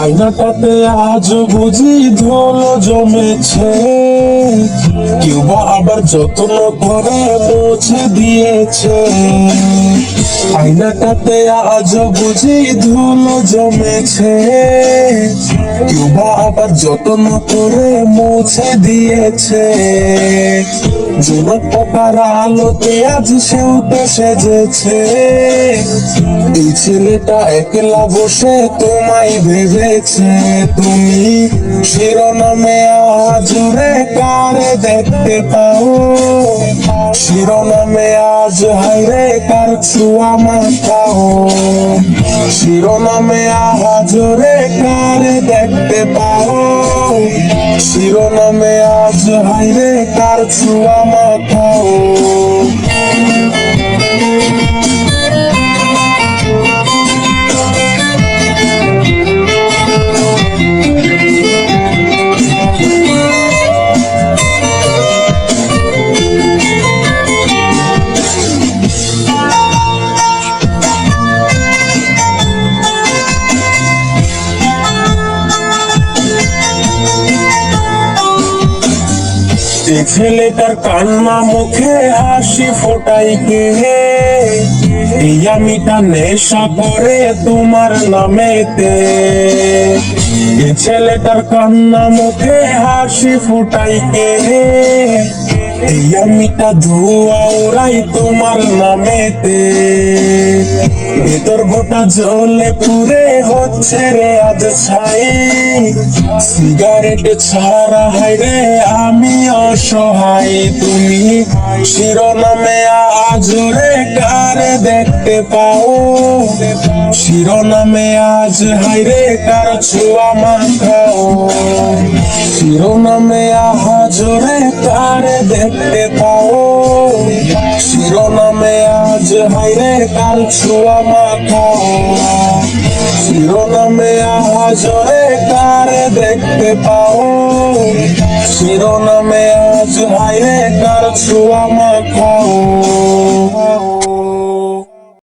আয়নাটাতে আজ বুঝি ধুলো জমেছে, কেউ বা আবার যত্ন করে মুছে দিয়েছে। আয়নাটাতে আজ বুঝি ধুলো জমেছে, কেউ বা আবার যত্ন করে মুছে দিয়েছে। জোনাক পোকার আলোতে আজ সেও তো সেজেছে। এই ছেলেটা একলা বসে তোমায় ভেবেছে। তুমি শিরোনামে আজ রে কারে দেখতে পাও, শিরোনামে আজ হাইরে কার ছোঁয়া মাখাও। শিরোনামে আজ রে কারে দেখতে পাও, শিরোনামে আজ হাইরে কার ছোঁয়া মাখাও। এই ছেলেটার কান্না মুখে হাসি ফোটাই কে, এই আমিটা নেশা করে তোমার নামেতে। এই ছেলেটার কান্না মুখে হাসি ফোটাই কে, এই আমিটা ধোঁয়া ওরাই তোমার নামেতে। ভেতর গোটা জ্বলে পুড়ে হচ্ছে রে আজ ছাই, সিগারেট ছাড়া হাইরে আমি অসহায়। তুমি শিরোনামে আজ রে কারে দেখতে পাও, শিরোনামে আজ হাইরে কার ছোঁয়া মাখাও। শিরোনামে আজ রে কারে দেখতে পাও, শিরোনামে আজ হাইরে কার ছোঁয়া মাখাও। শিরোনামে আজ রে কারে দেখতে পাও, শিরোনামে আজ হাইরে কার ছোঁয়া মাখাও।